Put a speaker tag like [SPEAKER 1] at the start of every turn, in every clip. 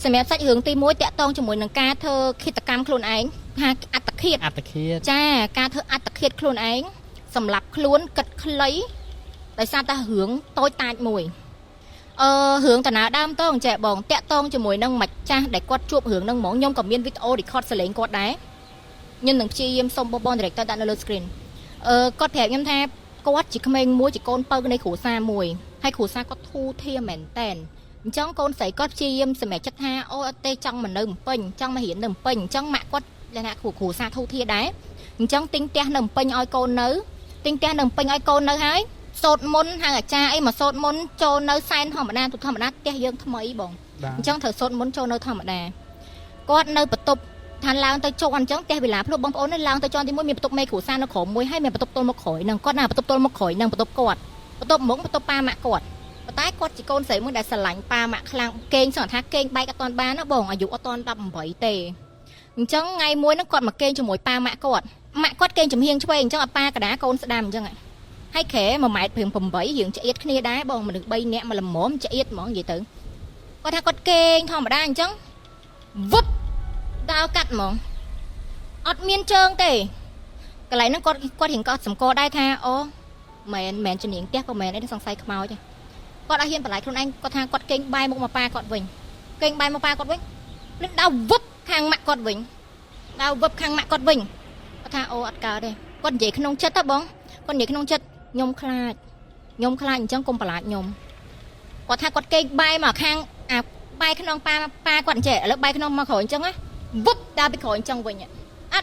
[SPEAKER 1] សម្រាប់សាច់រឿងទី1តាក់ទងជាមួយនឹងការធ្វើឃាតកម្មខ្លួនឯងថាអត្តឃាតចាការធ្វើអត្តឃាតខ្លួនឯងសម្រាប់ខ្លួនគិតខ្លីដោយសារតែរឿងតូចតាចមួយរឿងតាណាដើមតងចែបងតាក់ទងជាមួយនឹងម្ចាស់ដែលគាត់ជួបរឿងហ្នឹងហ្មងខ្ញុំក៏មានវីដេអូ record សលេងគាត់ដែរខ្ញុំនឹងព្យាយាមសុំបង director ដាក់នៅលើ screen គាត់ប្រាប់ខ្ញុំថាគាត់ជាក្មេងមួយជាកូនពៅនៃគ្រួសារមួយហើយគ្រួសារគាត់ធូរធារមែនតែនអញ្ចឹងកូនស្រីគាត់ព្យាយាមសម្រេចចិត្តថាអូអត់ទេចង់មកនៅភ្នំពេញចង់មករៀននៅភ្នំពេញអញ្ចឹងម៉ាក់គាត់លក្ខណៈគ្រួសារធូរធារដែរអញ្ចឹងទិញផ្ទះនៅភ្នំពេញឲ្យកូននៅទិញផ្ទះនៅភ្នំពេញឲ្យកូននៅហើយសូត្រមុនហៅអាចារ្យអីមកសូត្រមុនចូលនៅសែនធម្មតាផ្ទះយើងថ្មីបងអញ្ចឹងត្រូវសូត្រមុនចូលនៅធម្មតាគាត់នៅបន្ទប់ឋានឡើងទៅជោគអញ្ចឹងផ្ទះវិឡាភ្លុបងប្អូននៅឡើងទៅជាន់ទី1មានបន្ទប់មេគ្រួសារនៅក្រោមមួយហើយមានបន្ទប់ទល់មុខក្រោយនឹងគាត់ណាបន្ទប់ទល់មុខក្រោយនឹងបន្ទប់គាត់បន្ទប់មុខបន្ទប់ប៉ាម៉ាក់គាត់ប៉ុន្តែគាត់ជាកូនស្រីមួយដែលស្រឡាញ់ប៉ាម៉ាក់ខ្លាំងគេងសឹងថាគេងបែកអត់តាន់បានណាបងអាយុអត់តាន់18ទេអញ្ចឹងថ្ងៃមួយហ្នឹងគាត់មកគេងជាមួយប៉ាម៉ាក់គាត់គេងចំហៀងឆ្វេងអញ្ចឹងឲ្យប៉ាកដាកូនស្ដាំអញ្ចឹងហើយក្រែ1.8 ម៉ែត្ររៀងឆ្អៀតគ្នាដែរបងមនុស្ស3នាក់មកល្មមឆ្អៀតហ្មងនិយាយទៅគាត់ថាគាត់គេងធម្មតាអញ្ចឹងវឹបដាវកាត់ហ្មងអត់មានជើងទេកន្លែងហ្នឹងគាត់រៀងក៏សម្គាល់ដែរថាអូមែនជំនាញផ្ទះក៏មែនអីសង្ស័យខ្មោចគាត់អត់ហ៊ានបន្លាយខ្លួនឯងគាត់ថាគាត់គេងបាយមុខមកប៉ាគាត់វិញគេងបាយមកប៉ាគាត់វិញនឹងដាវវឹបខាងម៉ាក់គាត់វិញដាវវឹបខាងម៉ាក់គាត់វិញគាត់ថាអូអត់កើតទេគាត់និយាយក្នុងចិត្តហ៎បងគាត់និយាយក្នុងចិត្តខ្ញុំខ្លាចអញ្ចឹងកុំបន្លាចខ្ញុំគាត់ថាគាត់គេងបាយមកខាងអាបាយក្នុងប៉ាគាត់អញ្ចឹងឥឡូវបាយក្នុងមកក្រោយអញ្ចឹងណាវឹបដើរពីក្រោយអញ្ចឹងវិញ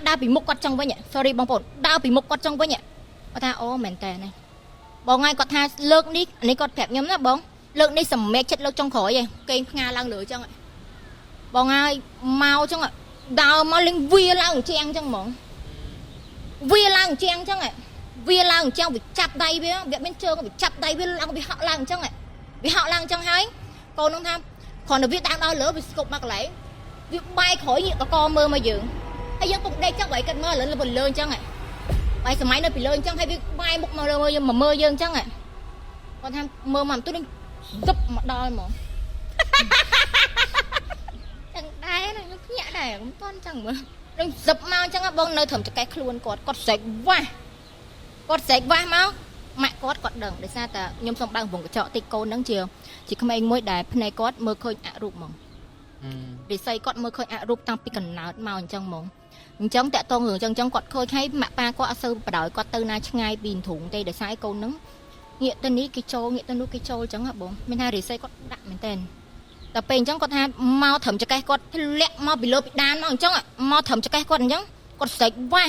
[SPEAKER 1] ដើរពីមុខគាត់អញ្ចឹងវិញ sorry បងប្អូនដើរពីមុខគាត់អញ្ចឹងវិញគាត់ថាអូមែនតើណាបងហើយគាត់ថាលើកនេះគាត់ប្រាប់ខ្ញុំណាបងលើកនេះសម្មែកចិត្តលើកចុងក្រោយឯងគេងផ្ងាឡើងលើអញ្ចឹងបងហើយមកអញ្ចឹងដើរមកលេងវាឡើងអញ្ចឹងអញ្ចឹងហ្មងវាឡើងអញ្ចឹងអញ្ចឹងវាឡើងអញ្ចឹងវាចាប់ដៃវាមានជើងវាចាប់ដៃវាឡើងវាហក់ឡើងអញ្ចឹងវាហក់ឡើងអញ្ចឹងហើយកូននោះថាគ្រាន់តែវាដើរដល់លើវាស្គប់មកកន្លែងវាបាយក្រោយងាកកមើលមកយើងហើយយើងពុកដេកចឹងបើគាត់មើលលើលើអញ្ចឹងបាយសម័យនៅពីលើអញ្ចឹងហើយវាបាយមុខមកលើយើងមកមើលយើងអញ្ចឹងគាត់ថាមើលមកទូនឹងទប់មកដល់ហ្មងចឹងដែរខ្ញុំភ្ញាក់ដែរខ្ញុំតន់ចឹងមើលនឹងសឹបមកអញ្ចឹងបងនៅត្រឹមចកេះខ្លួនគាត់ស្រែកវាស់មកម៉ាក់គាត់ដឹងដោយសារតែខ្ញុំសុំបើកវងកញ្ចក់តិចកូនហ្នឹងជាក្មេងមួយដែលភ្នែកគាត់មើលឃើញអរូបហ្មងរិស័យគាត់មើលឃើញអរូបតាំងពីកណ្ដោតមកអញ្ចឹងហ្មងអញ្ចឹងតាក់តងរឿងអញ្ចឹងគាត់ឃើញហើយម៉ាក់ប៉ាគាត់អត់សូវបដ ாய் គាត់ទៅណាឆ្ងាយពីទ្រូងទេដោយសារឯកូនហ្នឹងងាកទៅនេះគេចូលងាកទៅនោះគេចូលអញ្ចឹងហ៎បងមានថារិស័យគាត់ដាក់មែនតើតែពេលអញ្ចឹងគាត់ថាមកត្រឹមចកេះគាត់ធ្លាក់មកពីលើពីដានមកអញ្ចឹងមកត្រឹមចកេះគាត់អញ្ចឹងគាត់ស្រែកវ៉ា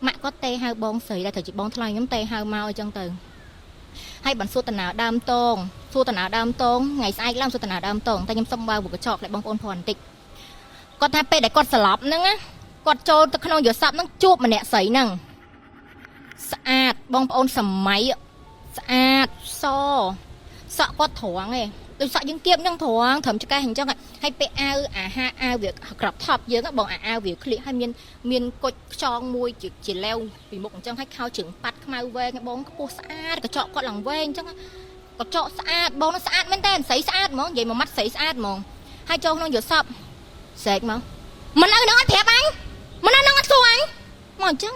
[SPEAKER 1] ម៉ាក់គាត់ទេហៅបងស្រីដែលត្រូវជាបងថ្លៃខ្ញុំទេហៅមកអញ្ចឹងទៅហើយបានសួរតាណាដើមតងថ្ងៃស្អែកឡើងសួរតាណាដើមតងតែខ្ញុំសុំបើវងកញ្ចក់ឲ្យបងប្អូនព្រោះបន្តិចគាត់ថាពេលដែលគាត់ស្លាប់ហ្នឹងគាត់ចូលទៅក្នុងយល់ស័ព្ទហ្នឹងជួបម្នាក់ស្រីហ្នឹងស្អាតបងប្អូនសម័យស្អាតសក់គាត់ត្រង់ឯងដូចសក់យើងគៀបហ្នឹងត្រឹមចកេះអញ្ចឹងហើយពេលអាវវាក្របថប់យើងបងអាវវាក្លៀកហើយមានគុជខ្យងមួយជាឡែវពីមុខអញ្ចឹងហើយខោជើងប៉ាត់ខ្មៅវែងបងខ្ពស់ស្អាតកញ្ចក់គាត់ឡើងវែងអញ្ចឹងកញ្ចក់ស្អាតបងនោះស្អាតមែនតើស្រីស្អាតហ្មងនិយាយមួយម៉ាត់ស្រីស្អាតហ្មងហើយចូលក្នុងយល់ស័ព្ទស្រែកមកមិននៅនឹងអត់ប្រាប់អញមិននៅនឹងអត់សួរអញមកអញ្ចឹង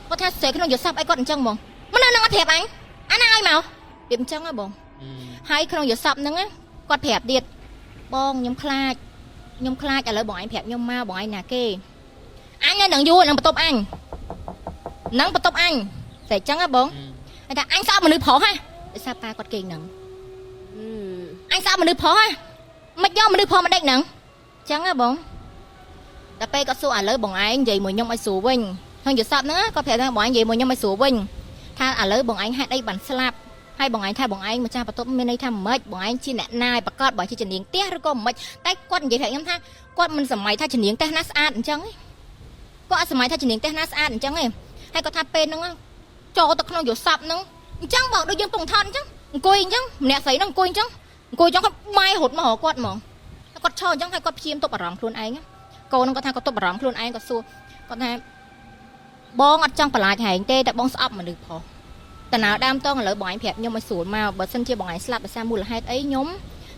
[SPEAKER 1] គាត់ថាស្រែកក្នុងយល់ស័ព្ទអីគាត់អញ្ចឹងហ្មងមិននៅនឹងអត់ប្រាប់អញអាណាឲ្យមកប្រៀបអញ្ចឹងហ៎បងហើយក្នុងយល់ស័ព្ទហ្នឹងគាត់ប្រាប់ទៀតបងខ្ញុំខ្លាចឥឡូវបងឯងប្រាប់ខ្ញុំមកបងឯងណាគេអញនឹងយួរនឹងបន្ទប់អញតែអញ្ចឹងហ៎បងហើយថាអញស្អប់មនុស្សប្រុសហ៎ដោយសារប៉ាគាត់គេងហ្នឹងអញស្អប់មនុស្សប្រុសហ៎មិនយកមនុស្សប្រុសមកដេកហ្នឹងអញ្ចឹងហ៎បងដល់ពេលគាត់សួរឥឡូវបងឯងនិយាយមួយខ្ញុំឲ្យស្រួលវិញក្នុងយល់ស័ព្ទហ្នឹងគាត់ប្រាប់ថាបងឯងនិយាយមួយខ្ញុំឲ្យស្រួលវិញថាឥឡូវបងឯងហេតុអីបានស្លាប់ហើយបងឯងថាបងឯងម្ចាស់បន្ទប់មានន័យថាមិនបងឯងជាអ្នកណាយប្រកាសបើជាជំនាញផ្ទះឬក៏មិនតែគាត់និយាយប្រាប់ខ្ញុំថាគាត់មិនសម័យថាជំនាញផ្ទះណាស្អាតអញ្ចឹងគាត់អត់សម័យថាជំនាញផ្ទះណាស្អាតអញ្ចឹងទេហើយគាត់ថាពេលហ្នឹងចូលទៅក្នុងយល់ស័ព្ទហ្នឹងអញ្ចឹងបងដូចយើងពងថតអញ្ចឹងអង្គុយអញ្ចឹងម្នាក់ស្រីហ្នឹងអង្គុយអញ្ចឹងគាត់បាយរត់មករកគាត់ហ្មងគាត់ឈរអញ្ចឹងហើយគាត់ព្យាយាមទប់អារម្មណ៍ខ្លួនឯងកូនហ្នឹងគាត់ថាគាត់ទប់អារម្មណ៍ខ្លួនឯងគាត់សួរគាត់ថាបងអត់ចង់បន្លាចហែងទេតែបងស្អប់មនុស្សប្រុសតាណាដើមតងឥឡូវបងឯងប្រាប់ខ្ញុំឲ្យស្រួលមកបើសិនជាបងឯងស្លាប់ដោយសារមូលហេតុអីខ្ញុំ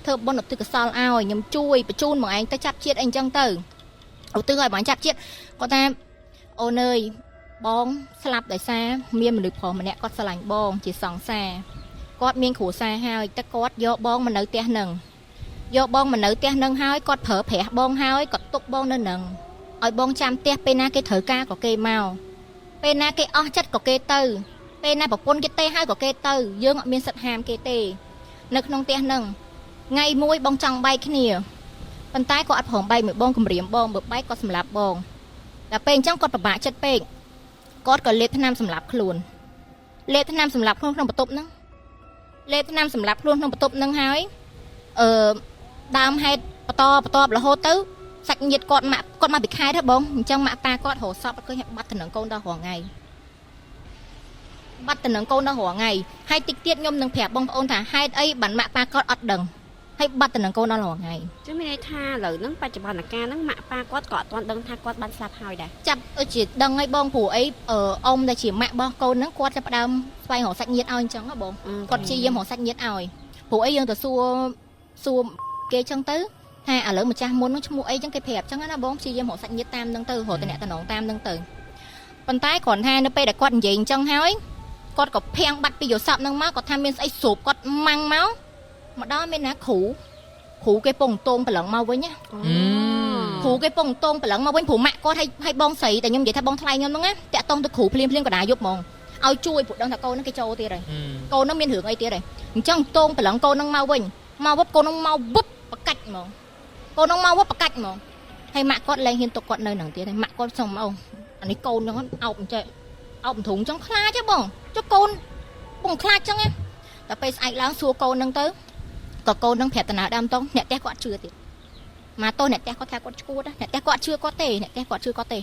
[SPEAKER 1] ធ្វើបនឧទ្ទិសកុសលឲ្យខ្ញុំជួយបញ្ជូនបងឯងទៅចាប់ជាតិអីអញ្ចឹងទៅឧទ្ទិសឲ្យបងចាប់ជាតិគាត់ថាអូនអើយបងស្លាប់ដោយសារមានមនុស្សប្រុសម្នាក់គាត់ស្រឡាញ់បងជាសង្សារគាត់មានគ្រួសារហើយតែគាត់យកបងមកនៅផ្ទះនឹងយកបងមកនៅផ្ទះនឹងហើយគាត់ប្រើប្រាស់បងហើយគាត់ទុកបងនៅនឹងឲ្យបងចាំផ្ទះពេលណាគេត្រូវការក៏គេមកពេលណាគេអស់ចិត្តក៏គេទៅពេលណាប្រពន្ធគេទេហើយក៏គេទៅយើងអត់មានសិទ្ធិហាមគេទេនៅក្នុងផ្ទះនឹងថ្ងៃមួយបងចង់បែកគ្នាប៉ុន្តែគាត់អត់ព្រមបែកមួយបងគម្រាមបងបើបែកគាត់សម្លាប់បងតែពេលអញ្ចឹងគាត់ពិបាកចិត្តពេកគាត់ក៏លេបថ្នាំសម្លាប់ខ្លួនលេបថ្នាំសម្លាប់ខ្លួនក្នុងបន្ទប់ហ្នឹងលេបថ្នាំសម្លាប់ខ្លួនក្នុងបន្ទប់ហ្នឹងហើយដើមហេតុបន្តរហូតទៅសាច់ញាតិគាត់មកពីខេត្តហ៎បងអញ្ចឹងម៉ាក់ប៉ាគាត់រកសពអត់ឃើញបាត់ទៅនឹងកូនដល់រងថ្ងៃបាត់ទៅនឹងកូនដល់រងថ្ងៃហើយតិចទៀតខ្ញុំនឹងប្រាប់បងប្អូនថាហេតុអីបានម៉ាក់ប៉ាគាត់អត់ដឹងហើយបាត់ទៅនឹងកូនដល់រងថ្ងៃ
[SPEAKER 2] ចឹងមានន័យថាឥឡូវហ្នឹងបច្ចុប្បន្នកាលហ្នឹងម៉ាក់ប៉ាគាត់ក៏អត់ទាន់ដឹងថាគាត់បានស្លាប់ហើយដែរ
[SPEAKER 1] ចាប់ជាដឹងហើយបងព្រោះអីអ៊ំដែលជាម៉ាក់របស់កូនហ្នឹងគាត់ចាប់ផ្ដើមស្វែងរកសាច់ញាតិឲ្យអញ្ចឹងហ៎បងគាត់ព្យាយាមរកសាច់ញាតិឲ្យព្រោះអីយើងទៅសួរគេអញ្ចឹងទៅថាឥឡូវម្ចាស់មុនហ្នឹងឈ្មោះអីអញ្ចឹងគេប្រាប់អញ្ចឹងណាបងព្យាយាមរកសាច់ញាតិតាមហ្នឹងទៅរកតំណែងតាមហ្នឹងទៅប៉ុន្តែគ្រាន់ថានៅពេលដែលគាត់និយាយអញ្ចឹងហើយគាត់ក៏ភាំងបាត់ពីយោស័ព្ទហ្នឹងមកគាត់ថាមានស្អីស្រូបគាត់ម៉ាំងមកដល់មានណាគ្រូគេពងតងប្រឡឹងមកវិញណាគ្រូគេពងតងប្រឡឹងមកវិញព្រោះម៉ាក់គាត់ឲ្យបងស្រីតែខ្ញុំនិយាយថាបងថ្លៃខ្ញុំហ្នឹងណាតាក់តងទៅគ្រូភ្លាមក៏ដាយប់ហ្មងឲ្យជួយព្រោះដឹងថាកូនហ្នឹងគេចូលទៀតហើយកូនហ្នឹងមានរឿងអីទៀតហើយអញ្ចឹងតងប្រឡឹងកូនហ្នឹងមកវិញមកវឹបកូនហ្នឹងមកវឹបបកាច់ហ្មងកូនហ្នឹងមកវឹបបកាច់ហ្មងហើយម៉ាក់គាត់លែងហ៊ានទុកគាត់នៅហ្នឹងទៀតហើយម៉ាក់គាត់សុំមកអានេះកូនហ្នឹងអោបអញ្ចឹងអោបធុងអញ្ចឹងខ្លាចហ៎បងចុះកូនបងខ្លាចអញ្ចឹងតែពេលស្អែកឡើងសួរកូនហ្នឹងទៅក៏កូននឹងប្រាប់តាណាដើមតងអ្នកផ្ទះគាត់ជឿទៀតមកតោះអ្នកផ្ទះគាត់ថាគាត់ឈួតអ្នកផ្ទះគាត់ជឿគាត់ទេអ្នកផ្ទះគាត់ជឿគាត់ទេ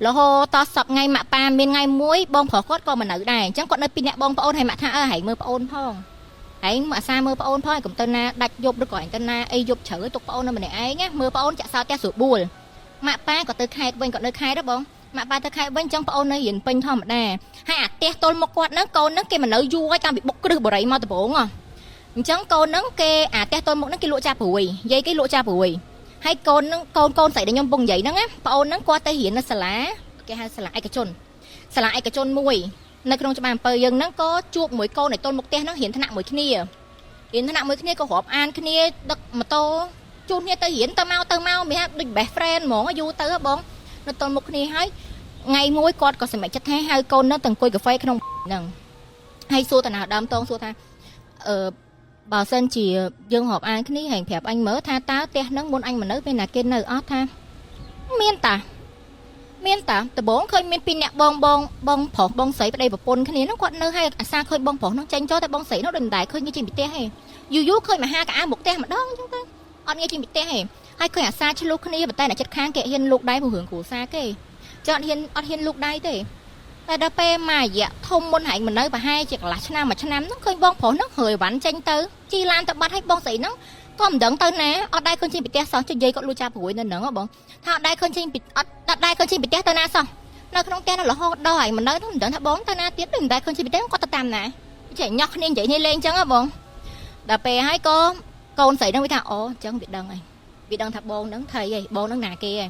[SPEAKER 1] រហូតតសប្ថ្ងៃម៉ាក់ប៉ាមានថ្ងៃមួយបងប្រុសគាត់ក៏មកនៅដែរអញ្ចឹងគាត់នៅពីអ្នកបងប្អូនហើយម៉ាក់ថាហែងមើលប្អូនផងហែងអាសាមើលប្អូនផងកុំទៅណាដាច់យប់ឬក៏ហែងទៅណាអីយប់ជ្រៅទុកប្អូននៅម្នាក់ឯងណាមើលប្អូនចាក់សោផ្ទះស្រួលបួលម៉ាក់ប៉ាក៏ទៅខេត្តវិញក៏នៅខេត្តដែរបងម៉ាក់ប៉ាទៅខេត្តវិញអញ្ចឹងប្អូននៅរៀនពេញធម្មតាហើយអាផ្ទះទល់មុខគាត់ហ្នឹងកូនហ្នឹងគេមកនៅយូរហើយតាំងពីបុកគ្រឹះបរិយមកដំបងអញ្ចឹងកូនហ្នឹងគេអាផ្ទះតូនមុខហ្នឹងគេលក់ចាព្រួយយាយគេលក់ចាព្រួយហើយកូនហ្នឹងកូនស្រីដែលខ្ញុំពងនិយាយហ្នឹងណាប្អូនហ្នឹងគាត់ទៅរៀននៅសាលាគេហៅសាលាឯកជនមួយនៅក្នុងច្បារអំពើយើងហ្នឹងក៏ជួបមួយកូននៃតូនមុខផ្ទះហ្នឹងរៀនថ្នាក់មួយគ្នាក៏រាប់អានគ្នាដឹកម៉ូតូជូនគ្នាទៅរៀនទៅមកមានថាដូច best friend ហ្មងយូរទៅបងនៅតូនមុខគ្នាហើយថ្ងៃមួយគាត់ក៏សម្រេចចិត្តថាហៅកូនហ្នឹងទៅអង្គុយកាហ្វេក្នុងហ្នឹងហើយសួរតាណាដើមតងសួរថាបើសិនជាយើងរាប់អានគ្នាហែងប្រាប់អញមើលថាតើផ្ទះហ្នឹងមុនអញមកនៅពេលណាគេនៅអត់ថាមានតាដំបងឃើញមានពីរអ្នកបងប្រុសបងស្រីប្តីប្រពន្ធគ្នាហ្នឹងគាត់នៅហើយអាសាឃើញបងប្រុសហ្នឹងចេញចូលតែបងស្រីនោះដូចមិនដែរឃើញគេចេញពីផ្ទះហេយូរឃើញមហាកៅអៅមកផ្ទះម្ដងអញ្ចឹងទៅអត់ងាយចេញពីផ្ទះហេហើយឃើញអាសាឆ្លុះគ្នាប៉ុន្តែអ្នកចិត្តខាងគេហ៊ានលូកដៃព្រោះរឿងគ្រួសារគេចង់អត់ហ៊ានលូកដៃទេតែដល់ពេលមករយៈធំមុនហែងមកនៅប្រហែលជាកន្លះឆ្នាំមួយឆ្នាំហ្នឹងឃើញបងប្រុសហ្នឹងហើយវ៉ាន់ចេញទៅជីឡានទៅបាត់ឲ្យបងស្រីហ្នឹងក៏មិនដឹងទៅណាអត់ដែរឃើញចេញពីផ្ទះសោះចុះយាយគាត់លួចចាប់ព្រួយនៅហ្នឹងហ៎បងថាអត់ដែរឃើញចេញពីផ្ទះទៅណាសោះនៅក្នុងផ្ទះនោះរហូតដល់ហែងមកនៅហ្នឹងមិនដឹងថាបងទៅណាទៀតមិនដែរឃើញចេញពីផ្ទះគាត់ទៅតាមណាចេះញ៉ោះគ្នានិយាយនេះលេងអញ្ចឹងហ៎បងដល់ពេលហើយក៏កូនស្រីហ្នឹងវាថាអូអញ្ចឹងវាដឹងហើយវាដឹងថាបងហ្នឹងថៃហីបងហ្នឹងណាគេហី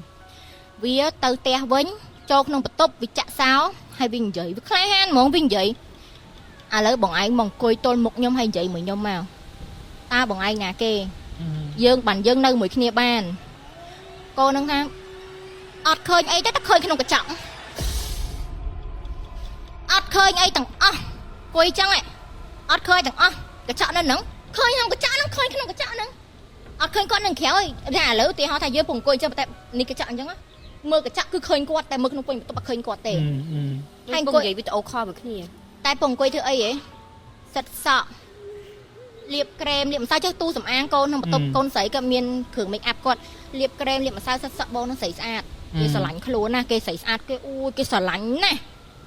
[SPEAKER 1] វាទៅផ្ទះវិញចូលក្នុងបន្ទប់វាចាក់សោហើយវានិយាយវាខ្លាហានហ្មងវានិយាយឥឡូវបងឯងមកអង្គុយទល់មុខខ្ញុំហើយនិយាយមួយខ្ញុំមកតើបងឯងណាគេយើងនៅមួយគ្នាបានកូននឹងថាអត់ឃើញអីទេតែឃើញក្នុងកញ្ចក់អត់ឃើញអីទាំងអស់គួយចឹងអត់ឃើញទាំងអស់កញ្ចក់នៅហ្នឹងឃើញក្នុងកញ្ចក់ហ្នឹងឃើញក្នុងកញ្ចក់ហ្នឹងអត់ឃើញគាត់នឹងក្រៅឯងថាឥឡូវទីហោថាយើងពងអង្គុយចឹងតែនេះកញ្ចក់អញ្ចឹងមើលកញ្ចក់គឺឃើញគាត់តែមើលក្នុងពេញបន្ទប់អត់ឃើញគាត់ទេ
[SPEAKER 2] ហើយអង្គុយនិយាយវីដេអូខលមួយគ្នា
[SPEAKER 1] តែពងអង្គុយធ្វើអីហ៎សិតសក់លាបក្រែមលាបម្សៅចុះទូសំអាងកូនក្នុងបន្ទប់កូនស្រីក៏មានគ្រឿង make up គាត់លាបក្រែមលាបម្សៅសិតសក់បងនឹងស្រីស្អាតគេស្រឡាញ់ខ្លួនណាគេស្រីស្អាតគេគេស្រឡាញ់ណា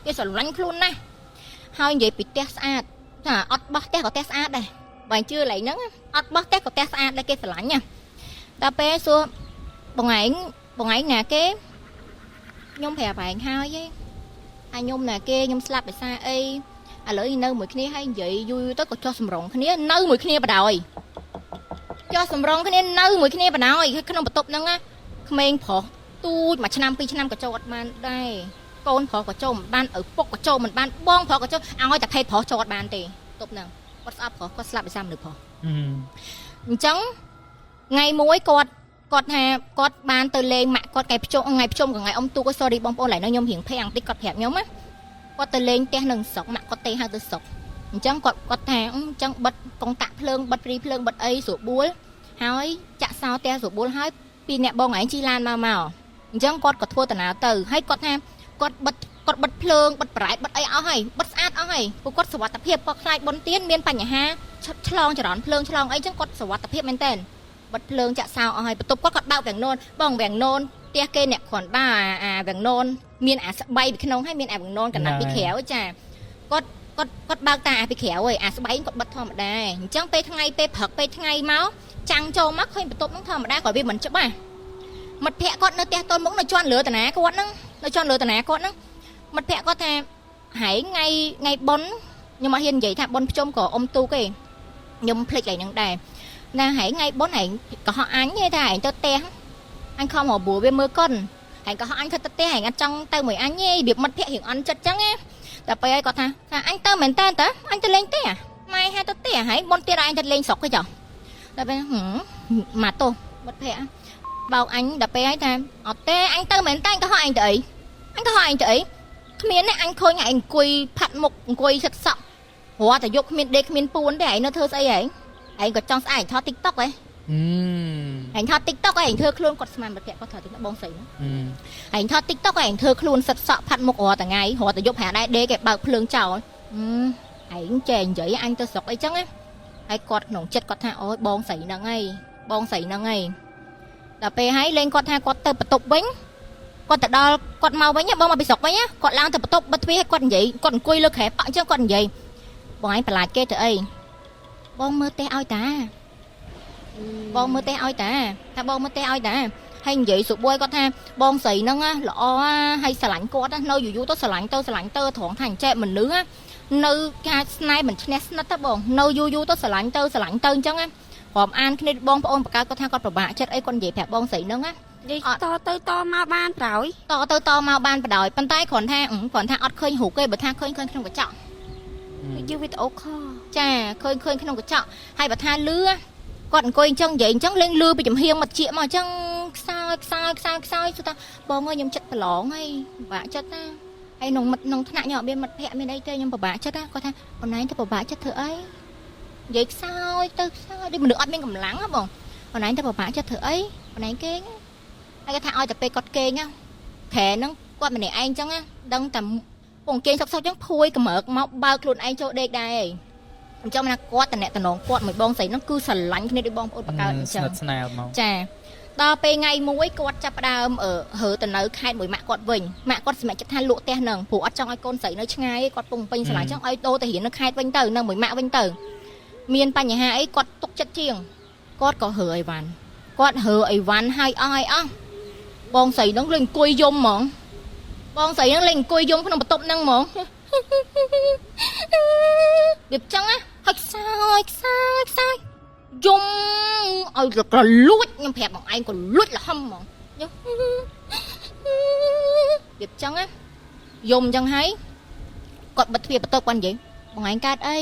[SPEAKER 1] គេស្រឡាញ់ខ្លួនណាហើយនិយាយពីផ្ទះស្អាតថាអត់បោះផ្ទះក៏ផ្ទះស្អាតដែរបើជឿឡៃហ្នឹងអត់បោះផ្ទះក៏ផ្ទះស្អាតដែរគេស្រឡាញ់ណាដល់ពេលសួរបងឯងណាគេខ្ញុំប្រាប់ឯងហើយឯងខ្ញុំណាគេខ្ញុំស្លាប់ដោយសារអីឥឡូវនៅមួយគ្នាហើយនិយាយយូរទៅក៏ចោះសម្រងគ្នានៅមួយគ្នាបដ ாய் cho sầm rong cái nên nâu mùi cái này bà nói cái nông bật tục nâng á mình phỏ tu mà năm pi năm cái châu ban đây con phỏ cái châu ban ở bốc cái châu mình ban bong phỏ cái châu aiแต่ phỏ châu ban tì tục nâng WhatsApp phỏ có slap bị xăm được phỏ chẳng ngày muối cọt hà cọt ban từ lên mạ cọt ngày chung của ngày ông tu có sorry bong bong lại nó nhôm hiển phe ăn tích cọt hẹp nhóm á cọt từ lên te nâng sọc mạ cọt te hai từ sọc chẳng cọt hà chẳng bật con tạ phượng bật ri phượng bật ấy sủa búa hỏi chạ sao te sủa búa hỏi pi nẹt bong ấy chi lan màu chẳng cọt thua tận nào từ hay cọt ha cọt bật phượng bật bãi bật ấy áo hay bật át áo hay cọtสวัสดิភាពcọt khai bón tiên miênปัญหาฉลองจะร้อนเพลิงฉลองไอ้จังกดสวัสดิភាពមែនតើบัดเพลิงจะซาวเอาให้បន្ទប់គាត់បើកវាំងនោនបងវាំងនោនផ្ទះគេអ្នកគ្រាន់បាវាំងនោនមានអាស្បៃពីក្នុងហើយមានអាវាំងនោនកណ្ដាប់ពីក្រៅចាគាត់បើកតាពីក្រៅហើយអាស្បៃគាត់បិទធម្មតាអញ្ចឹងពេលថ្ងៃពេលព្រឹកពេលថ្ងៃមកចាំងចូលមកឃើញបន្ទប់ហ្នឹងធម្មតាគាត់វាមិនច្បាស់មិត្តភ័ក្ដិគាត់នៅផ្ទះតូនមុខនៅជាន់លើតាណាគាត់ហ្នឹងនៅជាន់លើតាណាគាត់ហ្នឹងមិត្តភ័ក្ដិគាត់ថាហែងថ្ងៃបុណ្យខ្ញុំមកហ៊ាននិយាយថាបុណ្យភ្ជុំក៏អ៊ំទូគេខ្ញុំភ្លេចlạiហ្នឹងដែរណាហែងថ្ងៃបុណ្យហែងក៏ហោះអញទេថាហែងទៅផ្ទះអញខំមកបួវាមើលកុនហែងក៏ហោះអញទៅផ្ទះហែងអត់ចង់ទៅមួយអញទេរបៀបមិត្តភ័ក្ដិរៀងអន់ចិត្តចឹងណាតែពេលឲ្យគាត់ថាអញទៅមែនតើអញទៅលេងផ្ទះម៉ែហៅទៅផ្ទះហែងបុណ្យទៀតអញទៅលេងស្រុកទេចុះដល់ពេលមកទោសមិត្តភ័ក្ដិបោកអញដល់ពេលឲ្យថាអត់ទេអញទៅមែនតើអញក៏ហោះអញទៅអីអញក៏ហោះអញទៅអីគ្មានទេអញឃើញឯងអង្គុយផាត់មុខអង្គុយសិតសក់ព្រោះតែយកគ្មានដេកគ្មានពួនទេឯងនៅធ្វើស្អីហែងឯងក៏ចង់ស្អែកថត TikTok ហ៎ឯងថត TikTok ឯងធ្វើខ្លួនគាត់ស្មានមិត្តភ័ក្ដិគាត់ថត TikTok បងស្រីណាឯងថត TikTok ឯងធ្វើខ្លួនសិតសក់ផាត់មុខរាល់ថ្ងៃរាល់តែយកប្រាដែរដេកគេបើកភ្លើងចោលឯងចេះនិយាយអញទៅស្រុកអីចឹងណាហើយគាត់ក្នុងចិត្តគាត់ថាអូយបងស្រីហ្នឹងហើយបងស្រីហ្នឹងហើយដល់ពេលហើយលេងគាត់ថាគាត់ទៅបន្ទប់វិញគាត់ទៅដល់គាត់មកវិញបងមកពីស្រុកវិញគាត់ឡើងទៅបន្ទប់បិទទ្វារឲ្យគាត់និយាយគាត់អង្គុយលើក្រែប៉អញ្ចឹងគាត់និយាយបងឯងប្រឡាចគេទៅអីបងមើលទេឲ្យតាបងមើលទេឲ្យតាថាបងមើលទេឲ្យតាហើយនិយាយសុបួយគាត់ថាបងស្រីហ្នឹងល្អហើយស្រឡាញ់គាត់នៅយូរទៅស្រឡាញ់ទៅត្រង់ថាអញ្ចេះមនុស្សនៅការស្នេហ៍មិនឈ្នះស្និទ្ធទេបងនៅយូរទៅស្រឡាញ់ទៅអញ្ចឹងព្រមអានគ្នាបងប្អូនបកកើតគាត់ថាគាត់ពិបាកចិត្តអីគាត់និយាយប្រាប់បងស្រីហ្នឹងនិយាយតទៅតមកបានប្រយតមកបានបដ ாய் ប៉ុន្តែគ្រាន់ថាអត់ឃើញរូបគេបើថាឃើញក្នុងកញ្ចក់យូវីដេអូខលចាឃើញក្នុងកញ្ចក់ហើយបើថាលឺគាត់អង្គុយអញ្ចឹងនិយាយអញ្ចឹងលេងលឺពីចំហៀងមកជាមកអញ្ចឹងខ្សោយគឺថាបងអើយខ្ញុំចិត្តប្រឡងហើយពិបាកចិត្តណាហើយក្នុងថ្នាក់ខ្ញុំអត់មានមិត្តភ័ក្ដិមានអីទេខ្ញុំពិបាកចិត្តណាគាត់ថាអូនឯងទៅពិបាកចិត្តធ្វើអីនិយាយខ្សោយដូចមនុស្សអត់មានកម្លាំងហ៎បងអូនឯងទៅពិបាកចិត្តធ្វើអីអូនឯងគេងហើយគាត់ថាឲ្យតែពេលគាត់គេងខែហ្នឹងគាត់ម្នាក់ឯងអញ្ចឹងដឹងតែពងគេងសុកចឹងភួយកម្រើកមកបើកខ្លួនឯងចូលដេកដែរហីអញ្ចឹងណាគាត់តំណគាត់មួយបងស្រីហ្នឹងគឺស្រឡាញ់គ្នាដូចបងប្អូនបកើតអញ្ចឹងស្នេហ៍មកចាដល់ពេលថ្ងៃមួយគាត់ចាប់ផ្ដើមហើទៅនៅខេត្តមួយម៉ាក់គាត់វិញម៉ាក់គាត់សម្រេចចិត្តថាលក់ផ្ទះហ្នឹងព្រោះអត់ចង់ឲ្យកូនស្រីនៅឆ្ងាយគាត់ពងពេញស្រឡាញ់ចឹងឲ្យដូរទៅរៀននៅខេត្តវិញទៅនៅមួយម៉ាក់វិញទៅមានបញ្ហាអីគាត់ទុកចិត្តជាងគាត់ក៏ហើអីវ៉ាន់ហើយអស់បងស្រីហ្នឹងលេងអង្គុយយំហ្មងបងស្រីហ្នឹងលេងអង្គុយយំក្នុងបន្ទប់ហ្នឹងហ្មងវាចឹងហើយខ្សោយយំឲ្យក៏លួចខ្ញុំប្រាប់បងឯងក៏លួចលហឹមហ្មងវាចឹងយំចឹងហើយគាត់បិទទ្វារបន្ទប់គាត់និយាយបងឯងកើតអី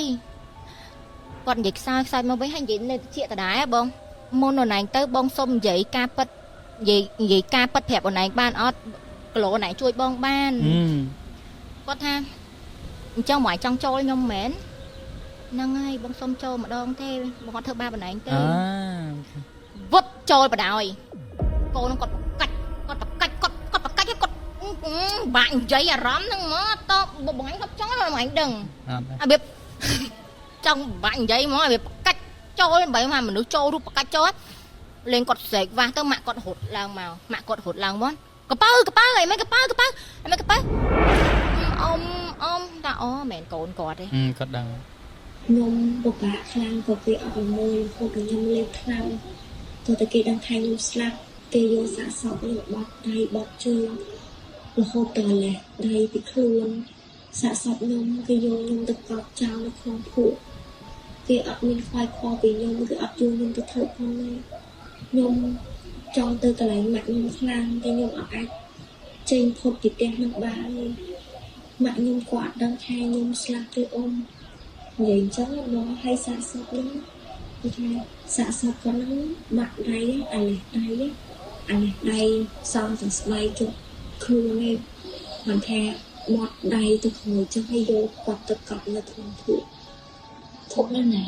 [SPEAKER 1] គាត់និយាយខ្សោយមកវិញហើយនិយាយនៅជាដដែលបងមុនអូនឯងទៅបងសុំនិយាយការពិតនិយាយការពិតប្រាប់អូនឯងបានអត់គីឡូណែជួយបងបានគាត់ថាអញ្ចឹងមកចង់ចូលខ្ញុំមែនហ្នឹងហើយបងសុំចូលម្ដងទេបងអត់ធ្វើបាបអូនឯងទេវឹបចូលបដ ாய் កូនគាត់ប្រកាច់ឲ្យគាត់បាក់និយាយអារម្មណ៍ហ្នឹងមកតបងឯងគាត់ចង់បងឯងដឹងអាវាចង់បាក់និយាយមកវាប្រកាច់ចូលបើថាមនុស្សចូលរូបប្រកាច់ចូលលេងគាត់ស្រែកវ៉ាស់ទៅម៉ាក់គាត់រត់ឡើងមកមកកប៉ៅអីមិនកប៉ៅអ៊ំតាអូមែនកូនគាត់ទេ
[SPEAKER 3] គាត់ដឹង
[SPEAKER 4] ខ្ញុំពិបាកខ្លាំងក៏វាអត់មួយពួកខ្ញុំលេងខ្លាំងទោះតែគេដឹងថាខ្ញុំស្លាប់គេយកសាកសពលើបាត់ដៃបាត់ជើងរហូតដល់លេះដៃពីខ្លួនសាកសពខ្ញុំគេយកខ្ញុំទៅកប់ចោលនៅក្នុងភក់ គេអត់មានខ្វាយខពីខ្ញុំគឺអត់ជួយខ្ញុំទៅធ្វើផងទេខ្ញុំចង់ទៅកន្លែងម៉ាក់ខ្ញុំខ្លាំងតែខ្ញុំអត់អាចចេញផុតពីផ្ទះនឹងបានទេម៉ាក់ខ្ញុំគាត់ដឹងថាខ្ញុំស្លាប់ទៅអ៊ំនិយាយអញ្ចឹងមកឲ្យសាកសពហ្នឹងគឺថាសាកសពគាត់ហ្នឹងបាក់ដៃអានេះដៃសំទាំងស្បែកជក់ខ្លួនឯងមិនថាមាត់ដៃទៅក្មួយចឹងឲ្យយកគាត់ទៅកប់នៅក្នុងភក់ធប់នៅណា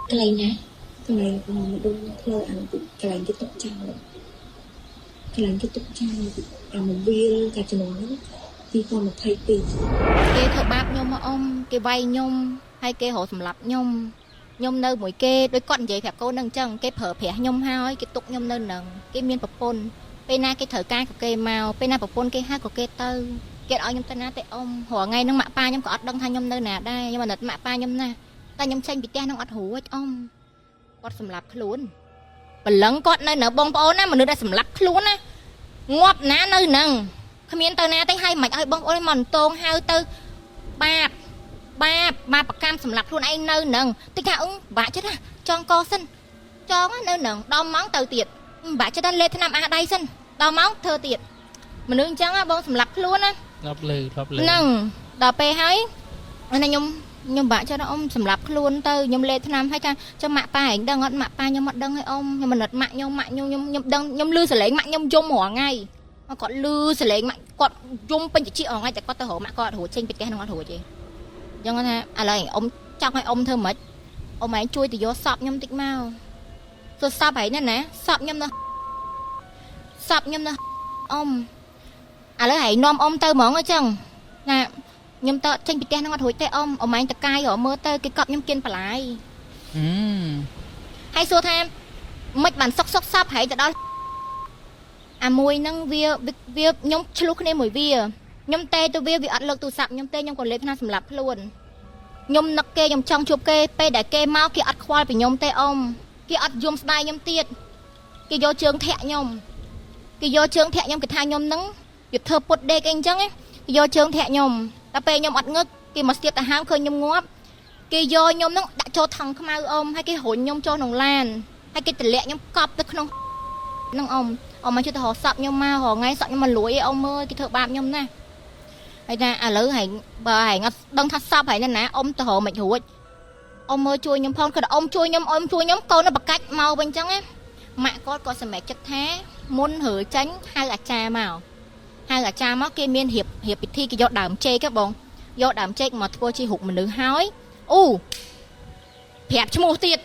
[SPEAKER 4] កន្លែងណាកន្លែងដុំផ្លូវអាកន្លែងគេទុកចោលអាមកវាលកាចំនួនហ្នឹង2022
[SPEAKER 1] គេធ្វើបាបខ្ញុំមកអ៊ំគេវាយខ្ញុំហើយគេរកសម្លាប់ខ្ញុំនៅមួយគេដូចគាត់និយាយប្រាប់កូននឹងអញ្ចឹងគេប្រើប្រាស់ខ្ញុំហើយគេទុកខ្ញុំនៅនឹងគេមានប្រពន្ធពេលណាគេត្រូវការក៏គេមកពេលណាប្រពន្ធគេហៅក៏គេទៅគេឲ្យខ្ញុំទៅណាតែអ៊ំរាល់ថ្ងៃហ្នឹងម៉ាក់ប៉ាខ្ញុំក៏អត់ដឹងថាខ្ញុំនៅណាដែរខ្ញុំអាណិតម៉ាក់ប៉ាខ្ញុំណាតែខ្ញុំចេញពីផ្ទះហ្នឹងអត់រួចអ៊ំគាត់សម្លាប់ខ្លួនបលឹងគាត់នៅបងប្អូនណាមនុស្សដែលសម្លាប់ខ្លួនណាងាប់ណានៅនឹងគ្មានទៅណាទេហើយមិនឲ្យបងប្អូនមកតងហៅទៅបាបប្រកម្មសម្លាប់ខ្លួនឯងនៅនឹងតិចថាបាក់ចិត្តណាចង់កសិនចង់នៅនឹងដល់ម៉ោងទៅទៀតបាក់ចិត្តណាលេបថ្នាំអាដៃសិនដល់ម៉ោងធ្វើទៀតមនុស្សអញ្ចឹងបងសម្លាប់ខ្លួនណារាប់លើហ្នឹងដល់ពេលហើយខ្ញុំបាក់ចិត្តណាអ៊ំសម្លាប់ខ្លួនទៅខ្ញុំលេបថ្នាំហើយថាចាំម៉ាក់ប៉ាឯងដឹងអត់ម៉ាក់ប៉ាខ្ញុំអត់ដឹងទេអ៊ំខ្ញុំមិនអត់ម៉ាក់ខ្ញុំខ្ញុំដឹងខ្ញុំលឺសលេងម៉ាក់ខ្ញុំយំរាល់ថ្ងៃគាត់លឺសលេងម៉ាក់គាត់យំពេញជាអស់ថ្ងៃតែគាត់ទៅរកម៉ាក់គាត់រួចចេញពីផ្ទះហ្នឹងអត់រួចទេអញ្ចឹងថាឥឡូវអ៊ំចង់ឲ្យអ៊ំធ្វើម៉េចអ៊ំឯងជួយទៅយកសពខ្ញុំតិចមកសួរសពឯងណាសពខ្ញុំនៅអ៊ំឥឡូវឯងនាំអ៊ំទៅហ្មងអញ្ចឹងណាខ្ញុំទៅចេញពីផ្ទះហ្នឹងអត់រួចទេអ៊ំឯងតកាយរកមើលទៅគេកប់ខ្ញុំគៀនបន្លាយហើយសួរថាមិនបានសុកសពហែងទៅដល់អាមួយហ្នឹងវាខ្ញុំឆ្លុះគ្នាមួយវាខ្ញុំទេទៅវាអត់លើកទូរស័ព្ទខ្ញុំទេខ្ញុំក៏លេបថ្នាំសម្លាប់ខ្លួនខ្ញុំនឹកគេខ្ញុំចង់ជួបគេពេលដែលគេមកគេអត់ខ្វល់ពីខ្ញុំទេអ៊ំគេអត់យំស្ដាយខ្ញុំទៀតគេយកជើងធាក់ខ្ញុំគេថាខ្ញុំហ្នឹងវាធ្វើពុតដេកអីអញ្ចឹងគេយកជើងធាក់ខ្ញុំតែពេលខ្ញុំអត់ងឹកគេមកស្ទាបទៅហាមឃើញខ្ញុំងាប់គេយកខ្ញុំហ្នឹងដាក់ចូលថង់ខ្មៅអ៊ំហើយគេរុញខ្ញុំចូលក្នុងឡានហើយគេទម្លាក់ខ្ញុំកប់ទៅក្នុងហ្នឹងអ៊ំមកជួយទៅរកសពខ្ញុំមករហងៃសពខ្ញុំមកលួយអ៊ំមើលគេធ្វើបាបខ្ញុំណាហើយថាឥឡូវហែងបើហែងអត់ដឹងថាសពហែងណាអ៊ំទៅរកមិនរួចអ៊ំមើលជួយខ្ញុំផងគាត់អ៊ំជួយខ្ញុំកូននៅបកាច់មកវិញអញ្ចឹងណាម៉ាក់គាត់ក៏សម្រេចចិត្តថាមុនរើចាញ់ហៅអាចារ្យមកគេមានរៀបពិធីគេយកដើមចេកបងយកដើមចេកមកធ្វើជារូបមនុស្សហើយប្រាប់ឈ្មោះទៀត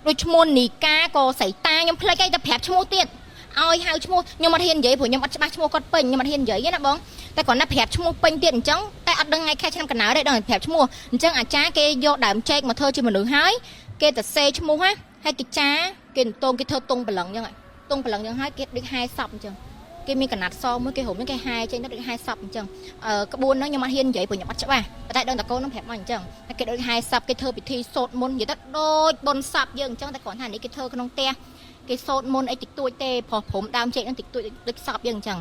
[SPEAKER 1] ដូចឈ្មោះនីកាក៏ស្រីតាខ្ញុំភ្លេចអីតែប្រាប់ឈ្មោះទៀតឲ្យហៅឈ្មោះខ្ញុំអត់ហ៊ាននិយាយព្រោះខ្ញុំអត់ច្បាស់ឈ្មោះគាត់ពេញខ្ញុំអត់ហ៊ាននិយាយណាបងតែគាត់ណាប្រាប់ឈ្មោះពេញទៀតអញ្ចឹងតែអត់ដឹងថ្ងៃខែឆ្នាំកណៅទេដឹងតែប្រាប់ឈ្មោះអញ្ចឹងអាចារ្យគេយកដើមចេកមកធ្វើជាមនុស្សហើយគេទៅសេឈ្មោះណាហើយគេចាគេតងគេធ្វើតុងប្រឡឹងអញ្ចឹងហើយគេដូចហែសពអញ្ចឹងគេមានកណាត់សមួយគេហូបគេហែចេញទៅដូចហែសពអញ្ចឹងក្បួនហ្នឹងខ្ញុំអត់ហ៊ាននិយាយព្រោះខ្ញុំអត់ច្បាស់តែដឹងតែកូនហ្នឹងប្រាប់មកអញ្ចឹងតែគេដូចហែសពគេធ្វើពិធីសូត្រមន្តនិយាយទៅដូចបុណ្យសពយើងអញ្ចឹងតែគ្រាន់ថានេះគេធ្វើក្នុងផ្ទះគេសូត្រមន្តអីតិចតួចទេព្រោះព្រមដើមចេកហ្នឹងតិចតួចដូចសពយើងអញ្ចឹង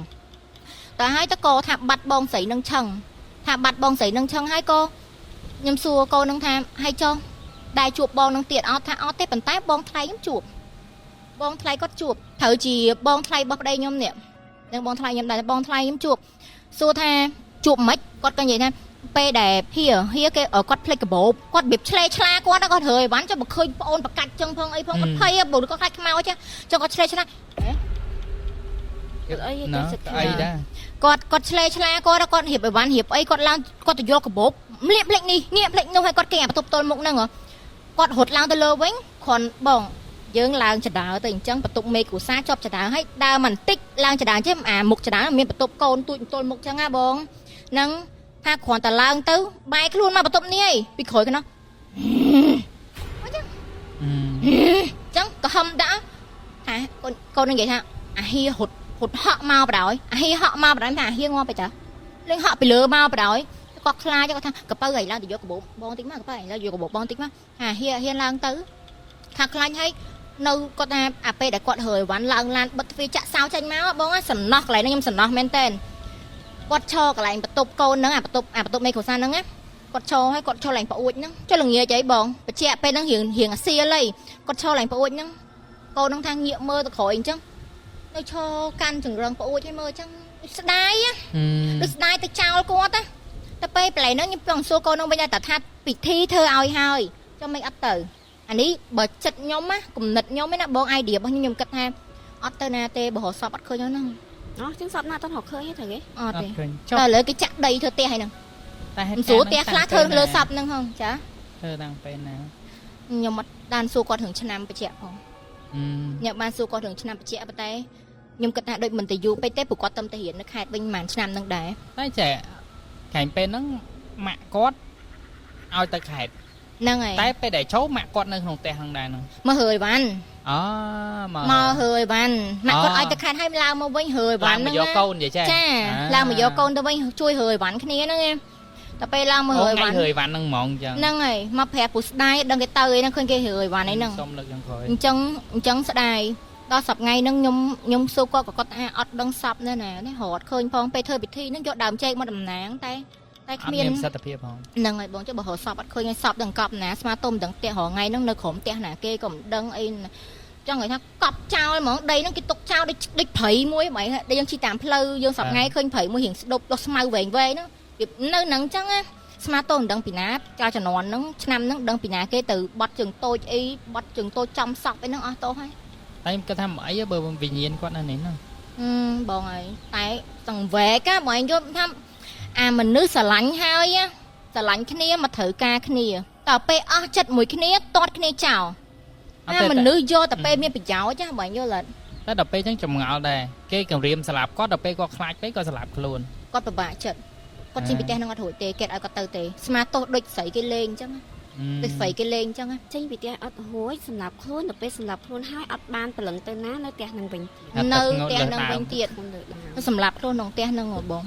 [SPEAKER 1] តែហើយតក៏ថាបាត់បងស្រីនឹងឆឹងហើយក៏ខ្ញុំសួរកូននឹងថាហើយចុះដែរជួបបងនឹងទៀតអត់ថាអត់ទេប៉ុន្តែបងថ្លៃខ្ញុំជួបបងថ្លៃគាត់ជួបត្រូវជាបងថ្លៃរបស់ប្តីខ្ញុំនេះនឹងបងថ្លៃខ្ញុំដែរបងថ្លៃខ្ញុំជួបសួរថាជួបមិនគាត់ក៏និយាយថាពេលដែលហៀគេគាត់ភ្លេចកាបូបគាត់របៀបឆ្លេឆ្លាគាត់គាត់រើអីវ៉ាន់ចុះបើឃើញប្អូនប្រកាច់ចឹងផងអីផងគាត់ភ័យបើគាត់ខ្លាចខ្មោចចុះគាត់ឆ្លេឆ្លា
[SPEAKER 2] អីទៅសិតអី
[SPEAKER 1] ដែរគាត់ឆ្លេឆ្លាគាត់រៀបអីវ៉ាន់រៀបអីគាត់ឡើងគាត់ទៅយកកាបូបម្លាកភ្លេចនេះងាកភ្លេចនោះឲ្យគាត់គេអាបន្ទប់ទល់មុខហ្នឹងគាត់រត់ឡើងទៅលើវិញគ្រាន់បងយើងឡើងចដើទៅអញ្ចឹងបន្ទប់មេគ្រួសារជាប់ចដើហើយដើរមិនតិចឡើងចដើចេះអាមុខចដើមានបន្ទប់កូនទូចទល់មុខអញ្ចឹងណាបងហ្នឹងថាគ្រាន់តែឡើងទៅបែរខ្លួនមកបន្ទប់នេះឯងពីក្រោយគេណោះអញ្ចឹងក៏ហឹមដាក់ថាកូននឹងនិយាយថាអាហៀរត់ហក់មកបដ ாய் អាហៀរហក់មកបដ ாய் ថាអាហៀរងាប់ទៅចាលេងហក់ពីលើមកបដ ாய் គាត់ខ្លាចគាត់ថាកប៉ៅឲ្យឡើងទៅយកកាបូបបងតិចមកកប៉ៅឲ្យឡើងយកកាបូបបងតិចមកអាហៀរឡើងទៅថាខ្លាញ់ហើយនៅគាត់ថាអាពេលដែលគាត់រើអីវ៉ាន់ឡើងឡានបិទទ្វារចាក់សោចេញមកបងសំណោះកន្លែងហ្នឹងខ្ញុំសំណោះមែនតើ គាត់ឈរកន្លែងបន្ទប់កូនហ្នឹងបន្ទប់មេគ្រួសារហ្នឹងណាគាត់ឈរឲ្យគាត់ឈរឡើងប្អួចហ្នឹងចុះល្ងាចអីបងបច្ចៈពេលហ្នឹងរៀងអាសៀលអីគាត់ឈរឡើងប្អួចហ្នឹងកូនហ្នឹងថាងាកមើលទៅក្រោយអញ្ចឹងនៅឈរកាន់ចង្រឹងប្អួចឲ្យមើលអញ្ចឹងស្ដាយដូចស្ដាយទៅចោលគាត់ណាតែពេលកន្លែងហ្នឹងខ្ញុំចង់សួរកូនហ្នឹងវិញតែថាពិធីធ្វើឲ្យហើយចុះមិនអត់ទៅអានេះបើចិត្តខ្ញុំណាគំនិតខ្ញុំឯណាបងអាយឌីរបស់ខ្ញុំគិតថាអត់ទៅណាទេបើរកសពអត់ឃើញហ្នឹង
[SPEAKER 2] ជាងសពណាអត់រកឃើញទេត្រូវគេ
[SPEAKER 1] អត់ទេតែឥឡូវគេចាក់ដីធ្វើផ្ទះហើយហ្នឹងតែមិនស្រួលផ្ទះខ្លះធ្វើលើសពហ្នឹងហងចា
[SPEAKER 3] ធ្វើតាំងពេលណា
[SPEAKER 1] ខ្ញុំអត់បានសួរគាត់រឿងឆ្នាំបច្ចៈផងខ្ញុំបានសួរគាត់រឿងឆ្នាំបច្ចៈប៉ុន្តែខ្ញុំគិតថាដូចមិនទៅយូរពេកទេព្រោះគាត់ទៅរៀននៅខេត្តវិញប្រហែលឆ្នាំហ្នឹងដែរ
[SPEAKER 3] តែចាខាងពេលហ្នឹងម៉ាក់គាត់ឲ្យទៅខេត្ត
[SPEAKER 1] ហ្នឹងហើយ
[SPEAKER 3] តែពេលដែលចូលម៉ាក់គាត់នៅក្នុងផ្ទះហ្នឹងដែរហ្នឹង
[SPEAKER 1] មកហើយវ៉ាន់
[SPEAKER 3] មក
[SPEAKER 1] ហើយវ៉ាន់ម៉ាក់គាត់ឲ្យទៅខេត្តឲ្យឡើងមកវិញហើយវ៉ាន់
[SPEAKER 3] ហ្នឹងឡើងមកយកកូននិយាយ
[SPEAKER 1] ចាឡើងមកយកកូនទៅវិញជួយហើយវ៉ាន់គ្នាហ្នឹងឯងតែពេលឡើងមកហើយវ៉ាន់
[SPEAKER 3] ហើយវ៉ាន់ហ្នឹងហ្មងអញ្ចឹង
[SPEAKER 1] ហ្នឹងហើយមកប្រាប់ពូស្ដាយដឹងគេទៅអីហ្នឹងឃើញគេហើយវ៉ាន់អីហ្នឹង
[SPEAKER 3] សុំលើកយ៉ាងក្រោយ
[SPEAKER 1] អញ្ចឹងស្ដាយដល់សប្ថ្ងៃហ្នឹងខ្ញុំសួរគាត់ក៏គាត់ថាអត់ដឹងសពនៅណានេះរត់ឃើញផងពេលធ្វើពិធីហ្នឹងយកដើមចេកមកតំណាងតែគ្មាន
[SPEAKER 3] សិទ្ធិភាពផង
[SPEAKER 1] ហ្នឹងហើយបងចុះបើរត់សពអត់ឃើញឲ្យសពដឹងកប់ណាស្មាទុំដឹងផ្ទះរថ្ងៃហ្នឹងនៅក្រុមផ្ទះណាគេក៏មិនដឹងអីចង់និយាយថាកប់ចោលហ្មងដីហ្នឹងគេទុកចោលដូចព្រៃមួយបើដែលយើងជិះតាមផ្លូវយើងសប្ថ្ងៃឃើញព្រៃមួយរៀងស្ដុបដោះស្មៅវែងហ្នឹងនៅហ្នឹងចឹងណាស្មាទុំមិនដឹងពីណាកាលជំនាន់ហ្នឹងឆ្នាំហ្នឹងដឹងពីណាគេទៅបត់ជើងតូចអីបត់ជើងតូចចំសពអីហ្នឹងអស់តោះហើយ
[SPEAKER 3] តែខ្ញុំគិតថាអីបើវិញ្ញាណគាត់នៅនេះហ្នឹង
[SPEAKER 1] បងហើយតែសង្វេកបងឯងយល់ថាអាមនុស្សស្រឡាញ់ហើយស្រឡាញ់គ្នាមកត្រូវការគ្នាតើពេលអស់ចិត្តមួយគ្នាទាត់គ្នាចោលអាមនុស្សយកតែពេលមានប្រយោជន៍បងយល់អត់
[SPEAKER 3] តែដល់ពេលអញ្ចឹងចម្ងល់ដែរគេគម្រាមស្លាប់គាត់ដល់ពេលគាត់ខ្លាចពេកគាត់ស្លាប់ខ្លួន
[SPEAKER 1] គាត់ពិបាកចិត្តគាត់ជិះពីផ្ទះហ្នឹងអត់រួចទេគេឲ្យគាត់ទៅទេស្មាទោសដូចស្រីគេលេងអញ្ចឹងដូចស្រីគេលេងអញ្ចឹង
[SPEAKER 2] ចេញពីផ្ទះអត់រួចសម្រាប់ខ្លួនដល់ពេលសម្រាប់ខ្លួនហើយអត់បានព្រលឹងទៅណានៅផ្ទះហ្នឹងវិញ
[SPEAKER 1] នៅផ្ទះហ្នឹងវិញទៀតសម្រាប់ខ្លួនក្នុងផ្ទះហ្នឹងបង